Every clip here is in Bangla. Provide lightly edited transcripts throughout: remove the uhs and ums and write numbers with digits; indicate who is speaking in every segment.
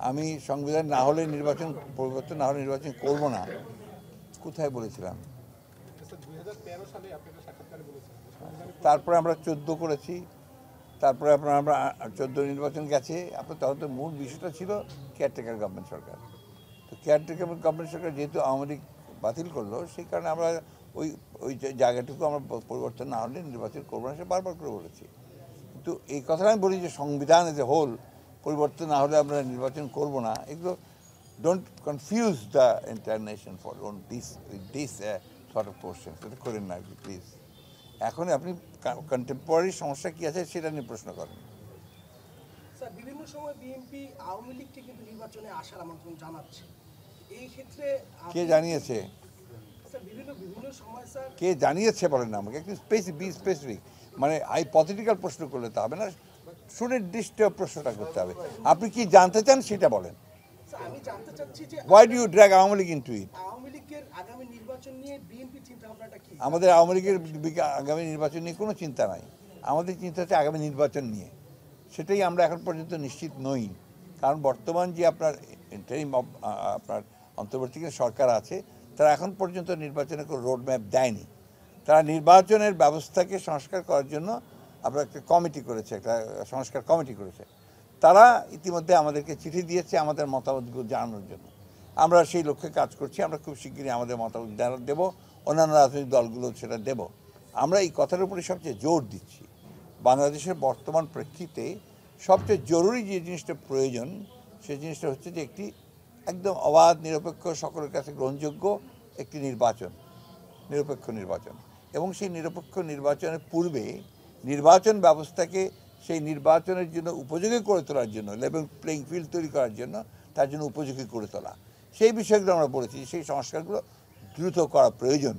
Speaker 1: আমি সংবিধান না হলে নির্বাচন পরিবর্তন না হলে নির্বাচন করব না, কোথায় বলেছিলাম? তারপরে আমরা 14 করেছি, তারপরে আমরা 14 নির্বাচন গেছে। আপনার তখন তো মূল বিষয়টা ছিল কেয়ারটেকার গভর্নমেন্ট সরকার। তো কেয়ারটেকার গভর্নমেন্ট সরকার যেহেতু আওয়ামী লীগ বাতিল করলো, সেই কারণে আমরা ওই জায়গাটুকু আমরা পরিবর্তন না হলে নির্বাচন করবো না, সে বারবার করে বলেছি। কিন্তু এই কথাটা আমি বলি যে সংবিধান এজ এ হোল পরিবর্তন না হলে আমরা নির্বাচন করব না, এগুলো don't confuse the entire nation for this sort of question. সেটা করেন না প্লিজ। এখন আপনি কন্টেম্পোরারি সমস্যা কী আছে সেটা নিয়ে প্রশ্ন করেন।
Speaker 2: স্যার, বিভিন্ন সময় বিএনপি আওয়ামী লীগকে কিন্তু নির্বাচনে আসার আমন্ত্রণ জানাচ্ছে। এই ক্ষেত্রে
Speaker 1: কে জানিয়েছে?
Speaker 2: স্যার, বিভিন্ন সময় স্যার
Speaker 1: কে জানিয়েছে বলেন না আমাকে, একটু স্পেসিফিক। মানে হাইপোথেটিক্যাল প্রশ্ন করলে তো হবে না, সুনির্দিষ্ট প্রশ্নটা করতে হবে। আপনি কি জানতে চান সেটা বলেন।
Speaker 2: স্যার, আমি জানতে চাচ্ছি যে
Speaker 1: why do you drag Awami League into it?
Speaker 2: Awami লীগের আগামী নির্বাচন নিয়ে বিএনপির চিন্তা ভাবনাটা কি?
Speaker 1: আমাদের আওয়ামী লীগের আগামী নির্বাচন নিয়ে কোনো চিন্তা নাই। আমাদের চিন্তা হচ্ছে আগামী নির্বাচন নিয়ে। সেটাই আমরা এখন পর্যন্ত নিশ্চিত নই, কারণ বর্তমান যে আপনার ইন্টারিম আপনার অন্তর্বর্তীকালীন সরকার আছে, তারা এখন পর্যন্ত নির্বাচনের কোনো রোড ম্যাপ দেয়নি। তারা নির্বাচনের ব্যবস্থাকে সংস্কার করার জন্য আপনার একটা কমিটি করেছে, একটা সংস্কার কমিটি করেছে। তারা ইতিমধ্যে আমাদেরকে চিঠি দিয়েছে আমাদের মতামতগুলো জানানোর জন্য। আমরা সেই লক্ষ্যে কাজ করছি। আমরা খুব শিগগিরই আমাদের মতামত দেবো, অন্যান্য রাজনৈতিক দলগুলো সেটা দেব। আমরা এই কথার উপরে সবচেয়ে জোর দিচ্ছি, বাংলাদেশের বর্তমান প্রেক্ষিতে সবচেয়ে জরুরি যে জিনিসটা প্রয়োজন, সেই জিনিসটা হচ্ছে যে একটি একদম অবাধ, নিরপেক্ষ, সকলের কাছে গ্রহণযোগ্য একটি নিরপেক্ষ নির্বাচন। এবং সেই নিরপেক্ষ নির্বাচনের পূর্বে নির্বাচন ব্যবস্থাকে সেই নির্বাচনের জন্য উপযোগী করে তোলার জন্য, লেভেল প্লেইং ফিল্ড তৈরি করার জন্য, তার জন্য উপযোগী করে তোলা, সেই বিষয়গুলো আমরা বলেছি। সেই সংস্কারগুলো দ্রুত করা প্রয়োজন।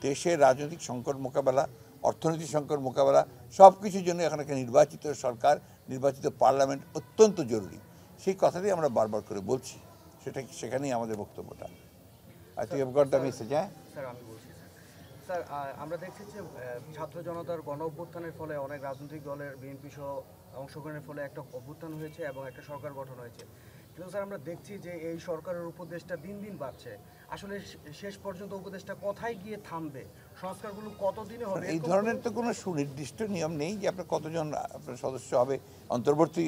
Speaker 1: দেশের রাজনৈতিক সংকট মোকাবেলা, অর্থনৈতিক সংকট মোকাবেলা, সব কিছুর জন্য এখন একটা নির্বাচিত সরকার, নির্বাচিত পার্লামেন্ট অত্যন্ত জরুরি। সেই কথাটাই আমরা বারবার করে বলছি। সেখানেই আমাদের বক্তব্যটা। I think you got the message. হ্যাঁ
Speaker 3: স্যার, আমি বলছি স্যার, আমরা দেখছি যে ছাত্র জনতার গণ অভ্যুত্থানের ফলে অনেক রাজনৈতিক দলের বিএনপি সহ অংশগ্রহণের ফলে একটা অভ্যুত্থান হয়েছে এবং একটা সরকার গঠন হয়েছে। কিন্তু স্যার, আমরা দেখছি যে এই সরকারের উপদেষ্টা দিন দিন বাড়ছে। আসলে শেষ পর্যন্ত উপদেষ্টা কোথায় গিয়ে থামবে? সংস্কারগুলো কতদিনে হবে?
Speaker 1: এই ধরনের তো কোনো সুনির্দিষ্ট নিয়ম নেই যে আপনার কতজন আপনার সদস্য হবে অন্তর্বর্তী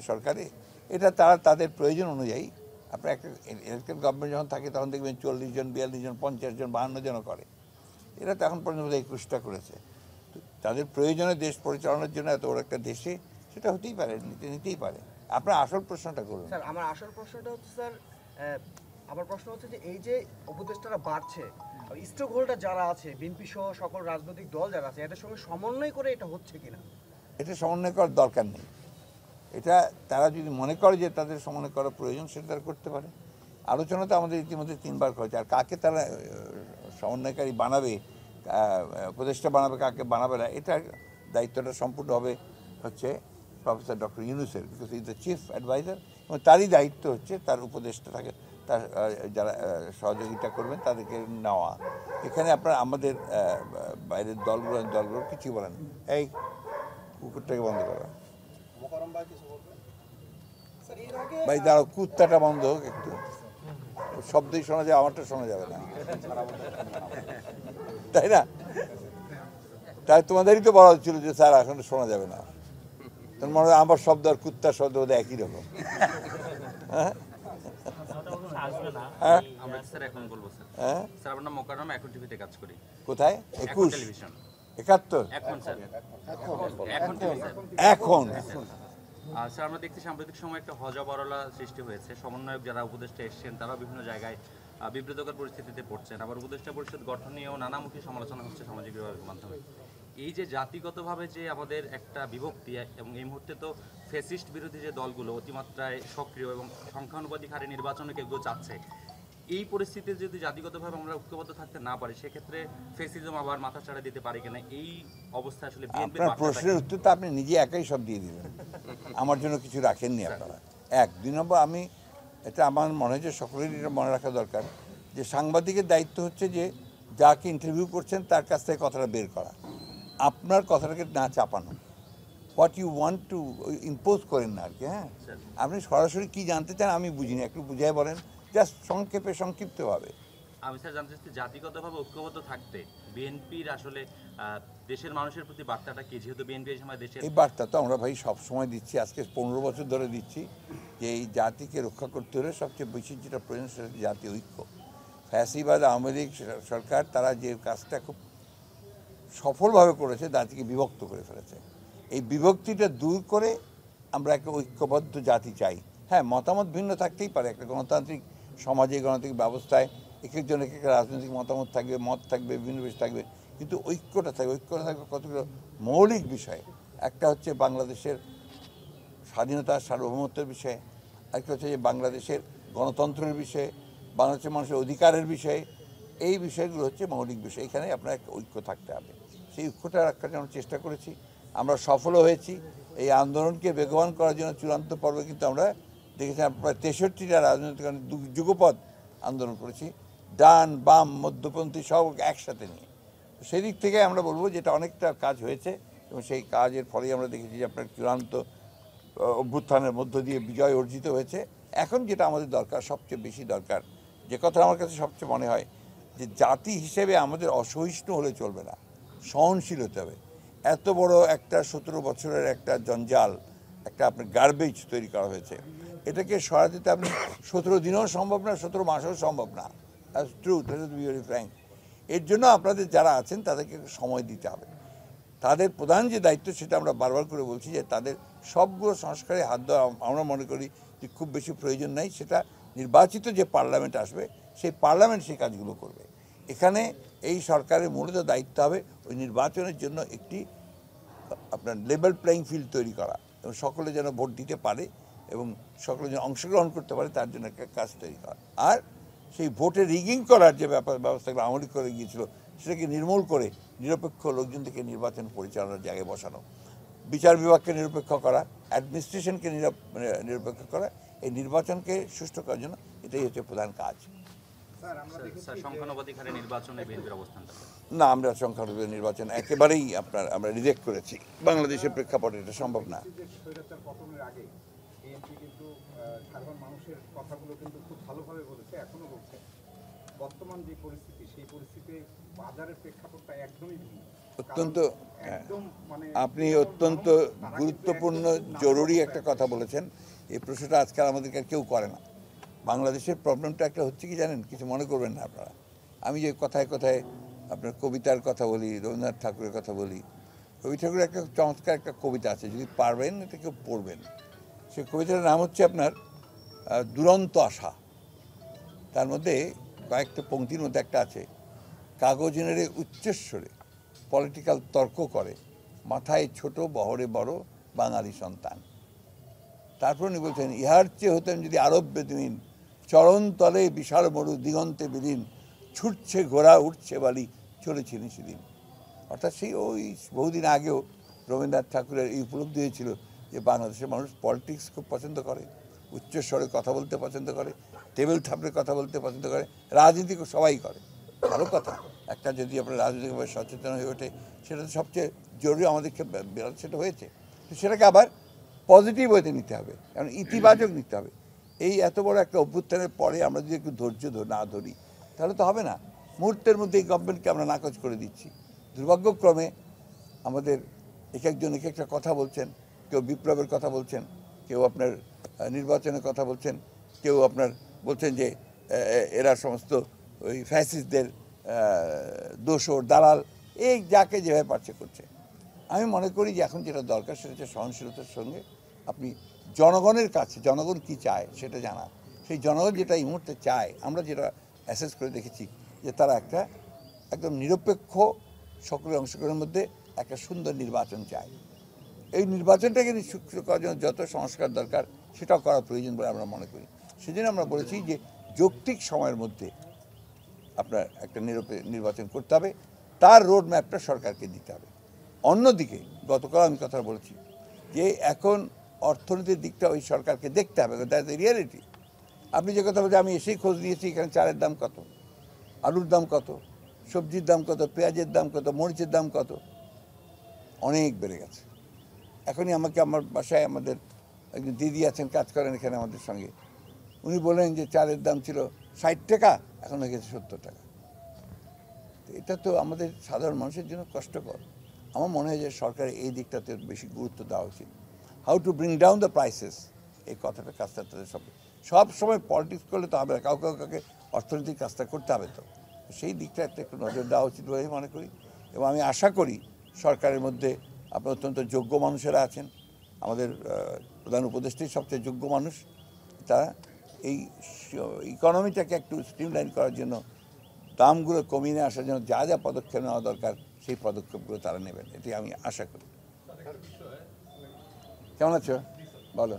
Speaker 1: সরকারে। এটা তারা তাদের প্রয়োজন অনুযায়ী, আপনার একটা ইলেকটেড গভর্নমেন্ট যখন থাকে তখন দেখবেন 40 জন, 42 জন, 50 জন, 52 জনও করে। এরা তো এখন পর্যন্ত 21টা করেছে। তাদের প্রয়োজনে দেশ পরিচালনার জন্য এত বড় একটা দেশে সেটা হতেই পারে, নিতেই পারে। আপনার আসল প্রশ্নটা করুন।
Speaker 3: স্যার, আমার আসল প্রশ্নটা হচ্ছে স্যার, আমার প্রশ্ন হচ্ছে যে এই যে উপদেষ্টারা বাড়ছে, স্টেক হোল্ডার যারা আছে, বিএনপি সহ সকল রাজনৈতিক দল যারা আছে, এদের সঙ্গে সমন্বয় করে এটা হচ্ছে কিনা?
Speaker 1: এটা সমন্বয় করার দরকার নেই। এটা তারা যদি মনে করে যে তাদের সমন্বয় করা প্রয়োজন, সেটা তারা করতে পারে। আলোচনা তো আমাদের ইতিমধ্যে 3বার করেছে। আর কাকে তারা সমন্বয়কারী বানাবে, উপদেষ্টা বানাবে, কাকে বানাবে না, এটার দায়িত্বটা সম্পূর্ণ হবে হচ্ছে প্রফেসর ডক্টর ইউনূসের, because is the chief adviser. এবং তারই দায়িত্ব হচ্ছে তার উপদেষ্টাটাকে, তার যারা সহযোগিতা করবেন তাদেরকে নেওয়া। এখানে আপনার আমাদের বাইরের দলগুলো কিছুই বলেন। এই কুকুরটাকে বন্ধ করা ভাই, দাঁড়াও, কুত্তাটা বন্ধ হোক একটু। শব্দই শোনা যায়, আমারটা শোনা যাবে না, তাই না? তাই তোমাদেরই তো বলা হচ্ছিল যে স্যার এখন শোনা যাবে না। তোর মনে হয় আমার শব্দ আর কুত্তার শব্দ বোধহয় একই রকম। হ্যাঁ, কোথায়? 21, 71 এখন।
Speaker 4: স্যার, আমরা দেখছি সাম্প্রতিক সময় একটা হজবরলা সৃষ্টি হয়েছে। সমন্বয়ক যারা উপদেষ্টা এসছেন তারা বিভিন্ন জায়গায় বিব্রতকর পরিস্থিতিতে পড়ছেন। আবার উপদেষ্টা পরিষদ গঠন নিয়েও নানামুখী সমালোচনা হচ্ছে সামাজিক যোগাযোগের মাধ্যমে। এই যে জাতিগতভাবে যে আমাদের একটা বিভক্তি, এবং এই মুহূর্তে তো ফ্যাসিস্ট বিরোধী যে দলগুলো অতিমাত্রায় সক্রিয় এবং সংখ্যানুপাতিক হারে নির্বাচনে কেউ চাচ্ছে, এই পরিস্থিতিতে যদি জাতিগতভাবে আমরা ঐক্যবদ্ধ থাকতে না পারি, সেক্ষেত্রে ফ্যাসিজম আবার মাথা চাড়া দিতে পারে কিনা, এই অবস্থা আসলে বিএনপির।
Speaker 1: আপনার প্রশ্নের উত্তর তো আপনি নিজে একাই সব দিয়ে দিলেন, আমার জন্য কিছু রাখেননি আপনারা। 2 নম্বর, আমি এটা আমার মনে হয় যে সকলেরই এটা মনে রাখা দরকার যে সাংবাদিকের দায়িত্ব হচ্ছে যে যাকে ইন্টারভিউ করছেন তার কাছ থেকে কথাটা বের করা, আপনার কথাটাকে না চাপানো। What you want to impose করেন না আর কি। হ্যাঁ,
Speaker 4: স্যার।
Speaker 1: আপনি সরাসরি কি জানতে চান আমি বুঝিনি, একটু বুঝাই বলেন, জাস্ট সংক্ষিপ্তভাবে।
Speaker 4: আমি স্যার জানতে চাচ্ছি জাতিগতভাবে ঐক্যবদ্ধ থাকতে বিএনপির আসলে দেশের মানুষের প্রতি বার্তাটা কি, যেহেতু বিএনপি এই সময় দেশের
Speaker 1: এই বার্তা তো আমরা ভাই সব সময় দিচ্ছি, আজকে 15 বছর ধরে দিচ্ছি যে এই জাতিকে রক্ষা করতে হলে সবচেয়ে বেশি যেটা প্রয়োজন সেটা হচ্ছে জাতীয় ঐক্য। ফ্যাসিবাদ আওয়ামী লীগ সরকার তারা যে কাজটা খুব সফলভাবে করেছে, জাতিকে বিভক্ত করে ফেলেছে। এই বিভক্তিটা দূর করে আমরা একটা ঐক্যবদ্ধ জাতি চাই। হ্যাঁ, মতামত ভিন্ন থাকতেই পারে, একটা গণতান্ত্রিক সমাজে গণতান্ত্রিক ব্যবস্থায় এক একজন এক একটা রাজনৈতিক মতামত থাকবে, মত থাকবে, বিভিন্ন বিষয় থাকবে, কিন্তু ঐক্যটা থাকবে কতগুলো মৌলিক বিষয়। একটা হচ্ছে বাংলাদেশের স্বাধীনতা সার্বভৌমত্বের বিষয়ে, একটা হচ্ছে যে বাংলাদেশের গণতন্ত্রের বিষয়ে, বাংলাদেশের মানুষের অধিকারের বিষয়ে। এই বিষয়গুলো হচ্ছে মৌলিক বিষয়, এখানে আপনার একটা ঐক্য থাকতে হবে। সেই ঐক্যটা রাখার জন্য চেষ্টা করেছি, আমরা সফলও হয়েছি। এই আন্দোলনকে বেগবান করার জন্য চূড়ান্ত পর্বে কিন্তু আমরা দেখেছিলাম প্রায় 63টা রাজনৈতিক যুগপৎ আন্দোলন করেছি, ডান বাম মধ্যপন্থী সব একসাথে নিয়ে। সেই দিক থেকে আমরা বলবো যেটা অনেকটা কাজ হয়েছে, এবং সেই কাজের ফলেই আমরা দেখেছি যে আপনার চূড়ান্ত অভ্যুত্থানের মধ্য দিয়ে বিজয় অর্জিত হয়েছে। এখন যেটা আমাদের দরকার, সবচেয়ে বেশি দরকার, যে কথা আমার কাছে সবচেয়ে মনে হয়, যে জাতি হিসেবে আমাদের অসহিষ্ণু হলে চলবে না, সহনশীল হতে হবে। এত বড় একটা 17 বছরের একটা জঞ্জাল, একটা আপনার গার্বেজ তৈরি করা হয়েছে, এটাকে সরাতে তো আপনি 17 দিনেও সম্ভব না, 17 মাসেও সম্ভব না। That's true, that is very frank. এর জন্য আপনাদের যারা আছেন তাদেরকে সময় দিতে হবে। তাদের প্রধান যে দায়িত্ব সেটা আমরা বারবার করে বলছি, যে তাদের সবগুলো সংস্কারে হাত দেওয়া আমরা মনে করি যে খুব বেশি প্রয়োজন নাই। সেটা নির্বাচিত যে পার্লামেন্ট আসবে, সেই পার্লামেন্ট সেই কাজগুলো করবে। এখানে এই সরকারের মূলত দায়িত্ব হবে ওই নির্বাচনের জন্য একটি আপনার লেভেল প্লেইং ফিল্ড তৈরি করা, এবং সকলে যেন ভোট দিতে পারে এবং সকলে যেন অংশগ্রহণ করতে পারে, তার জন্য একটা কাজ তৈরি করা। আর সেই ভোটে রিগিং করার যে ব্যবস্থাগুলো আমলি করে গিয়েছিল, সেটাকে নির্মূল করে নিরপেক্ষ লোকজন থেকে নির্বাচন পরিচালনার জায়গায় বসানো, বিচার বিভাগকে নিরপেক্ষ করা, অ্যাডমিনিস্ট্রেশনকে নিরপেক্ষ করা, এই নির্বাচনকে সুষ্ঠু করার জন্য এটাই হচ্ছে প্রধান কাজ।
Speaker 4: স্যার সংখ্যানুপাতিক হারে নির্বাচনে বিএনপির অবস্থানটা
Speaker 1: না, আমরা সংখ্যালঘু নির্বাচন একেবারেই আমরা রিজেক্ট করেছি। বাংলাদেশের প্রেক্ষাপটে এটা সম্ভব না।
Speaker 5: স্বৈরাচার পতনের আগে বিএনপি কিন্তু সাধারণ মানুষের কথাগুলো কিন্তু খুব ভালোভাবে বলেছে, এখনো বলছে। বর্তমান যে পরিস্থিতি, সেই পরিস্থিতিতে বাজারের প্রেক্ষাপটটা একদমই ভিন্ন।
Speaker 1: অত্যন্ত
Speaker 5: একদম মানে
Speaker 1: আপনি অত্যন্ত গুরুত্বপূর্ণ জরুরি একটা কথা বলেছেন। এই প্রশ্নটা আজকাল আমাদেরকে আর কেউ করে না। বাংলাদেশের প্রবলেমটা একটা হচ্ছে কি জানেন, কিছু মনে করবেন না আপনারা, আমি যে কথায় কথায় আপনার কবিতার কথা বলি, রবীন্দ্রনাথ ঠাকুরের কথা বলি। রবি ঠাকুরের একটা চমৎকার একটা কবিতা আছে, যদি পারবেন এটা কেউ পড়বেন। সেই কবিতার নাম হচ্ছে আপনার দুরন্ত আশা। তার মধ্যে কয়েকটা পংক্তির মধ্যে একটা আছে, কাগজ নেড়ে উচ্চস্বরে পলিটিক্যাল তর্ক করে, মাথায় ছোট বহরে বড় বাঙালি সন্তান। তারপর উনি বলছেন, ইহার চেয়ে হতেন যদি আরব বেদুইন, চরণ তলে বিশাল মরু দিগন্তে বিলীন, ছুটছে ঘোড়া উঠছে বালি চলেছিলেন সেদিন। অর্থাৎ সেই ওই বহুদিন আগেও রবীন্দ্রনাথ ঠাকুরের এই উপলব্ধি হয়েছিল যে বাংলাদেশের মানুষ পলিটিক্স খুব পছন্দ করে, উচ্চস্বরে কথা বলতে পছন্দ করে, টেবিল থাপড়ে কথা বলতে পছন্দ করে, রাজনীতি সবাই করে। ভালো কথা, একটা যদি আপনার রাজনৈতিকভাবে সচেতন হয়ে ওঠে, সেটা তো সবচেয়ে জরুরি, আমাদের সেটা হয়েছে। তো সেটাকে আবার পজিটিভ ওয়েতে নিতে হবে, কারণ ইতিবাচক নিতে হবে। এই এত বড় একটা অভ্যুত্থানের পরে আমরা যদি একটু ধৈর্য না ধরি, তাহলে তো হবে না। মুহূর্তের মধ্যে এই গভর্নমেন্টকে আমরা নাকচ করে দিচ্ছি। দুর্ভাগ্যক্রমে আমাদের এক একজন এক একটা কথা বলছেন, কেউ বিপ্লবের কথা বলছেন, কেউ আপনার নির্বাচনের কথা বলছেন, কেউ আপনার বলছেন যে এরা সমস্ত ওই ফ্যাসিস্টদের দোসর দালাল, এই যাকে যেভাবে পারছে করছে। আমি মনে করি যে এখন যেটা দরকার সেটা হচ্ছে সহনশীলতার সঙ্গে আপনি জনগণের কাছে জনগণ কি চায় সেটা জানা। সেই জনগণ যেটা এই মুহূর্তে চায়, আমরা যেটা অ্যাসেস করে দেখেছি যে তারা একটা একদম নিরপেক্ষ সকলের অংশগ্রহণের মধ্যে একটা সুন্দর নির্বাচন চায়। এই নির্বাচনটাকে নিশ্চিত করার জন্য যত সংস্কার দরকার সেটাও করা প্রয়োজন বলে আমরা মনে করি। সেজন্য আমরা বলেছি যে যৌক্তিক সময়ের মধ্যে আপনার একটা নির্বাচন করতে হবে, তার রোড ম্যাপটা সরকারকে দিতে হবে। অন্যদিকে গতকাল আমি কথা বলেছি যে এখন অর্থনীতির দিকটা ওই সরকারকে দেখতে হবে, দ্যাটস দ্য রিয়ালিটি। আপনি যে কথা বলছেন, আমি এসেই খোঁজ নিয়েছি এখানে চালের দাম কত, আলুর দাম কত, সবজির দাম কত, পেঁয়াজের দাম কত, মরিচের দাম কত, অনেক বেড়ে গেছে। এখনই আমাকে আমার বাসায় আমাদের একজন দিদি আছেন, কাজ করেন এখানে আমাদের সঙ্গে, উনি বললেন যে চালের দাম ছিল 60 টাকা, এখন হয়ে গেছে 70 টাকা। তো এটা তো আমাদের সাধারণ মানুষের জন্য কষ্টকর। আমার মনে হয় যে সরকারের এই দিকটাতে বেশি গুরুত্ব দেওয়া উচিত। How to bring down the prices, এই কাজটা তাদের সব সময় পলিটিক্স করলে তো হবে না, কাউকে অর্থনৈতিক কাজটা করতে হবে। তো সেই দিকটা একটু নজর দেওয়া উচিত বলে মনে করি। এবং আমি আশা করি সরকারের মধ্যে আপনার অত্যন্ত যোগ্য মানুষেরা আছেন, আমাদের প্রধান উপদেষ্টাই সবচেয়ে যোগ্য মানুষ, তারা এই ইকোনমিটাকে একটু স্ট্রিমলাইন করার জন্য, দামগুলো কমিয়ে নিয়ে আসার জন্য যা যা পদক্ষেপ নেওয়া দরকার সেই পদক্ষেপগুলো তারা নেবেন, এটি আমি আশা করি। কেমন আছো বলো?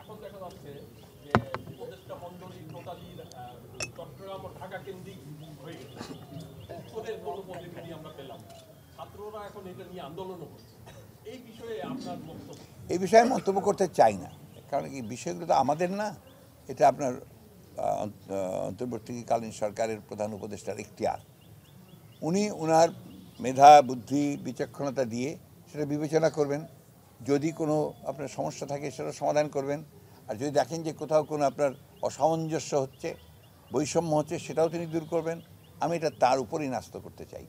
Speaker 6: এখন দেখা যাচ্ছে যে উপদেষ্টা মন্ডলী টোটালি চট্টগ্রাম ও ঢাকা কেন্দ্রিক হয়ে গেছে। উত্তরের কোনো প্রতিনিধি আমরা পেলাম, ছাত্ররা এখন এটা নিয়ে আন্দোলনও করছে। এই বিষয়ে আপনার বক্তব্য?
Speaker 1: এই বিষয়ে মন্তব্য করতে চাই না, কারণ এই বিষয়গুলো তো আমাদের না, এটা আপনার অন্তর্বর্তীকালীন সরকারের প্রধান উপদেষ্টার এখতিয়ার। উনি ওনার মেধা, বুদ্ধি, বিচক্ষণতা দিয়ে সেটা বিবেচনা করবেন। যদি কোনো আপনার সমস্যা থাকে সেটা সমাধান করবেন, আর যদি দেখেন যে কোথাও কোনো আপনার অসামঞ্জস্য হচ্ছে, বৈষম্য হচ্ছে, সেটাও তিনি দূর করবেন। আমি এটা তার উপরই ন্যস্ত করতে চাই।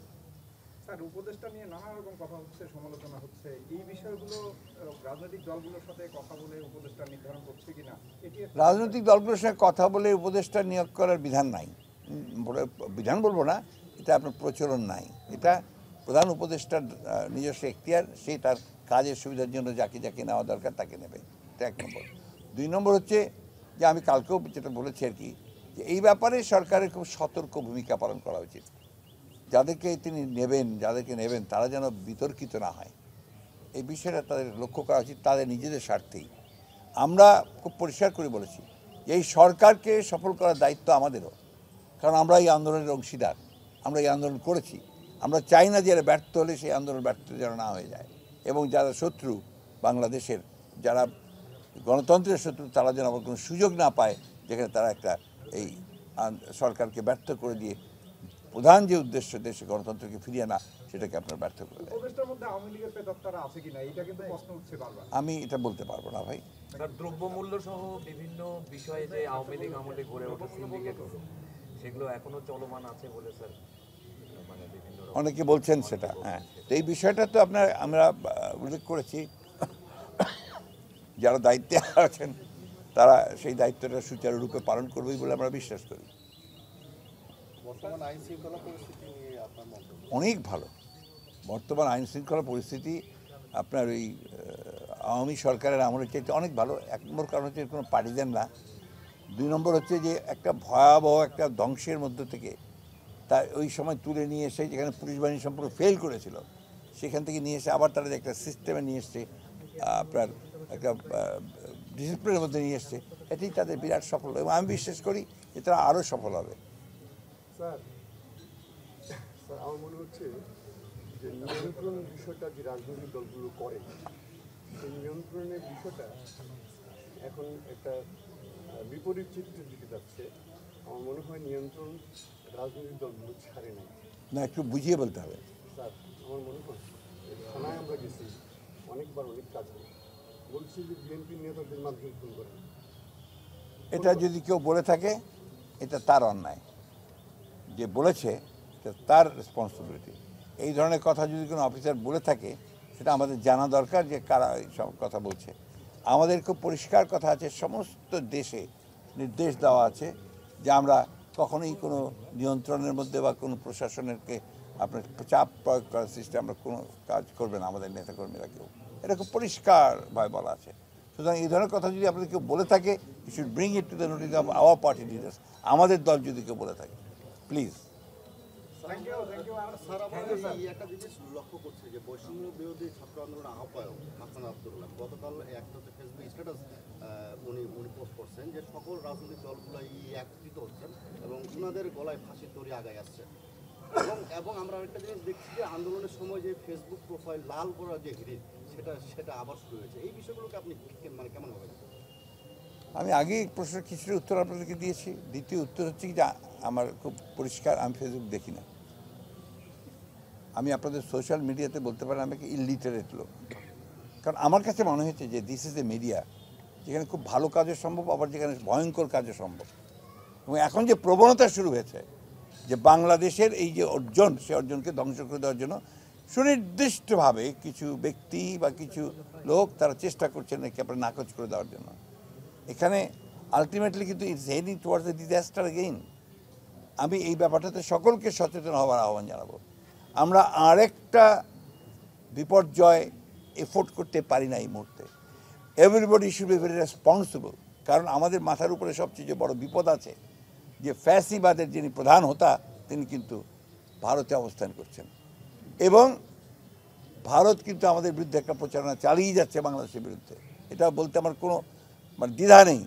Speaker 5: স্যার, উপদেষ্টা নিয়ে নানা রকম কথা হচ্ছে, সমালোচনা হচ্ছে, এই বিষয়গুলো রাজনৈতিক দলগুলোর সাথে কথা বলে উপদেষ্টা নির্ধারণ করছে কিনা? এটি
Speaker 1: রাজনৈতিক দলগুলোর সঙ্গে কথা বলে উপদেষ্টা নিয়োগ করার বিধান নাই, বিধান বলবো না, এটা আপনার প্রচলন নাই। এটা প্রধান উপদেষ্টার নিজস্ব এখতিয়ার, সেই তার কাজের সুবিধার জন্য যাকে যাকে নেওয়া দরকার তাকে নেবে, এটা 1 নম্বর। 2 নম্বর হচ্ছে যে আমি কালকেও যেটা বলেছি আর কি, যে এই ব্যাপারে সরকারের খুব সতর্ক ভূমিকা পালন করা উচিত। যাদেরকে তিনি যাদেরকে নেবেন তারা যেন বিতর্কিত না হয়, এই বিষয়টা তাদের লক্ষ্য করা উচিত, তাদের নিজেদের স্বার্থেই। আমরা খুব পরিষ্কার করে বলেছি যে এই সরকারকে সফল করার দায়িত্ব আমাদেরও, কারণ আমরা এই আন্দোলনের অংশীদার, আমরা এই আন্দোলন করেছি। আমরা চাই না যে এরা ব্যর্থ হলে সেই আন্দোলন ব্যর্থ যেন না হয়ে যায়, এবং যারা শত্রু বাংলাদেশের, যারা গণতন্ত্রের শত্রু, তারা যেন আবার কোনো সুযোগ না পায় যেখানে তারা একটা এই সরকারকে ব্যর্থ করে দিয়ে প্রধান যে উদ্দেশ্য দেশে গণতন্ত্রকে ফিরিয়ে আনা, সেটাকে আপনার ব্যর্থ করে দেয়।
Speaker 5: উপদেষ্টার মধ্যে আওয়ামী লীগের প্রেতাত্মারা আছে কিনা, এটা কিন্তু প্রশ্ন উঠছে বারবার।
Speaker 1: আমি এটা বলতে পারবো না ভাই।
Speaker 7: স্যার, দ্রব্যমূল্য সহ বিভিন্ন বিষয়ে যে আওয়ামী লীগ আমলে গড়ে ওঠা সিন্ডিকেট, সেগুলো এখনো চলমান আছে বলে স্যার মানে বিভিন্ন
Speaker 1: অনেকে বলছেন সেটা। হ্যাঁ, তো এই বিষয়টা তো আমরা উল্লেখ করেছি, যারা দায়িত্বে আছেন তারা সেই দায়িত্বটা সুচারুরূপে পালন করবেই বলে আমরা বিশ্বাস করি।
Speaker 8: বর্তমান আইন শৃঙ্খলা পরিস্থিতি নিয়ে আপনার মন্তব্য?
Speaker 1: অনেক ভালো বর্তমান আইন শৃঙ্খলা পরিস্থিতি, আপনার ওই আওয়ামী সরকারের আমলের চাইতে অনেক ভালো। 1 নম্বর কারণ হচ্ছে কোনো পার্টিজান না। 2 নম্বর হচ্ছে যে একটা ভয়াবহ একটা ধ্বংসের মধ্য থেকে তা ওই সময় তুলে নিয়ে এসে, যেখানে পুলিশ বাহিনী সম্পূর্ণ ফেল করেছিল, সেখান থেকে নিয়ে এসে আবার তারা একটা সিস্টেমে নিয়ে এসছে, আপনার একটা ডিসিপ্লিনের মধ্যে নিয়ে এসছে, এটাই তাদের বিরাট সফল, এবং আমি বিশ্বাস করি যে তারা আরও সফল হবে।
Speaker 8: স্যার, আমার মনে হচ্ছে যে নিয়ন্ত্রণ বিষয়টা যে রাজনৈতিক দলগুলো করে, সেই নিয়ন্ত্রণের বিষয়টা এখন একটা বিপরীত চিত্রের দিকে যাচ্ছে। আমার মনে হয় নিয়ন্ত্রণ রাজনৈতিক দলগুলো ছাড়ে না।
Speaker 1: না, একটু বুঝিয়ে বলতে হবে।
Speaker 8: স্যার, আমার মনে হয় থানায় আমরা গেছি অনেকবার, অনেক কাজে বলছি যে বিএনপি নেতাদের মাধ্যমে ফোন করেন।
Speaker 1: এটা যদি কেউ বলে থাকে, এটা তার অন্যায়, যে বলেছে এটা তার রেসপন্সিবিলিটি। এই ধরনের কথা যদি কোনো অফিসার বলে থাকে, সেটা আমাদের জানা দরকার যে কারা সব কথা বলছে। আমাদের খুব পরিষ্কার কথা আছে, সমস্ত দেশে নির্দেশ দেওয়া আছে যে আমরা কখনোই কোনো নিয়ন্ত্রণের মধ্যে বা কোনো প্রশাসনেরকে আপনার চাপ প্রয়োগ করার সিস্টেম আমরা কোনো কাজ করবে না আমাদের নেতাকর্মীরা কেউ, এটা খুব পরিষ্কারভাবে বলা আছে। সুতরাং এই ধরনের কথা যদি আপনাদের কেউ বলে থাকে, you should bring it to the notice of our party leaders, আমাদের দল যদি কেউ বলে থাকে, প্লিজ।
Speaker 8: স্যার, আমরা এই একটা জিনিস লক্ষ্য করছি যে বৈষম্য বিরোধী ছাত্র আন্দোলন আহ্বায়ক হাসান আব্দুল্লাহ গতকাল একটা ফেসবুক স্ট্যাটাস উনি পোস্ট করছেন যে সকল রাজনৈতিক দলগুলো একত্রিত হচ্ছেন এবং ওনাদের গলায় ফাঁসির দড়ি আগায় আসছে। এবং আমরা আরেকটা জিনিস দেখছি যে আন্দোলনের সময় যে ফেসবুক প্রোফাইল লাল করার যে হিড়িক, সেটা আবার শুরু হয়েছে। এই বিষয়গুলোকে আপনি মানে কেমন হবে?
Speaker 1: আমি আগে প্রশ্নের কিছুটা উত্তর আপনাদেরকে দিয়েছি। দ্বিতীয় উত্তর হচ্ছে কি যে আমার খুব পরিষ্কার, আমি ফেসবুক দেখি না। আমি আপনাদের সোশ্যাল মিডিয়াতে বলতে পারেন আমি একটা ইলিটারেট লোক, কারণ আমার কাছে মনে হয়েছে যে দিস ইজ এ মিডিয়া যেখানে খুব ভালো কাজও সম্ভব, আবার যেখানে ভয়ঙ্কর কাজও সম্ভব। এবং এখন যে প্রবণতা শুরু হয়েছে যে বাংলাদেশের এই যে অর্জন, সে অর্জনকে ধ্বংস করে দেওয়ার জন্য সুনির্দিষ্টভাবে কিছু ব্যক্তি বা কিছু লোক তারা চেষ্টা করছেন নাকি আপনার নাকচ করে দেওয়ার জন্য, এখানে আলটিমেটলি কিন্তু it's heading towards the disaster again. আমি এই ব্যাপারটাতে সকলকে সচেতন হওয়ার আহ্বান জানাবো। আমরা আরেকটা বিপর্যয় এফোর্ড করতে পারি না এই মুহূর্তে। Everybody should be very responsible, কারণ আমাদের মাথার উপরে সবচেয়ে যে বড় বিপদ আছে যে ফ্যাসিবাদের যিনি প্রধান হোতা তিনি কিন্তু ভারতে অবস্থান করছেন, এবং ভারত কিন্তু আমাদের বিরুদ্ধে একটা প্রচারণা চালিয়ে যাচ্ছে বাংলাদেশের বিরুদ্ধে। এটা বলতে আমার কোনো দ্বিধা নেই,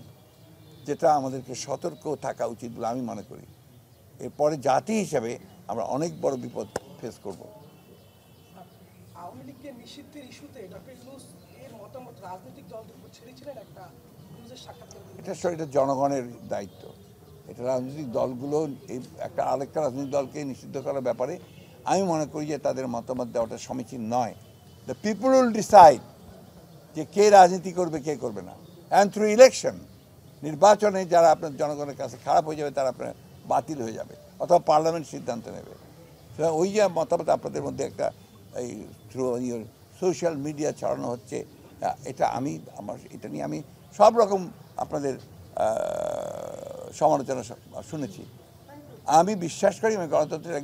Speaker 1: যেটা আমাদেরকে সতর্ক থাকা উচিত বলে আমি মনে করি। এরপরে জাতি হিসেবে আমরা অনেক বড় বিপদ ফেস করব।
Speaker 2: আওয়ামী লীগকে নিষিদ্ধের ইস্যুতে ডক্টর ইউনূস এর মতামত রাজনৈতিক দলদের উপর ছেড়েছিলেন একটা নিউজের সাক্ষাৎকার।
Speaker 1: এটা জনগণের দায়িত্ব। এটা রাজনৈতিক দলগুলো এই একটা আরেকটা রাজনৈতিক দলকে নিষিদ্ধ করার ব্যাপারে আমি মনে করি যে তাদের মতামত দেওয়াটা সমীচীন নয়। দ্য পিপল উইল ডিসাইড যে কে রাজনীতি করবে কে করবে না, অ্যান্ড থ্রু ইলেকশন, নির্বাচনে যারা আপনার জনগণের কাছে খারাপ হয়ে যাবে তারা আপনার বাতিল হয়ে যাবে, অথবা পার্লামেন্ট সিদ্ধান্ত নেবে। সুতরাং ওই যে মতামত আপনাদের মধ্যে একটা এই থ্রু সোশ্যাল মিডিয়া ছড়ানো হচ্ছে, এটা এটা নিয়ে আমি সব রকম আপনাদের সমালোচনা শুনেছি। আমি বিশ্বাস করি আমি গণতন্ত্রের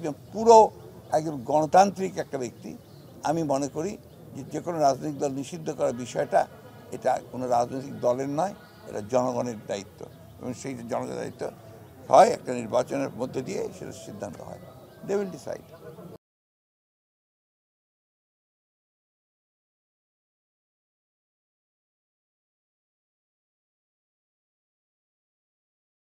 Speaker 1: একজন গণতান্ত্রিক একটা ব্যক্তি। আমি মনে করি যে কোনো রাজনৈতিক দল নিষিদ্ধ করার বিষয়টা এটা কোনো রাজনৈতিক দলের নয়, এটা জনগণের দায়িত্ব, এবং সেই জনগণের দায়িত্ব হয় একটা নির্বাচনের মধ্যে দিয়ে সেটা সিদ্ধান্ত হয়। They will decide.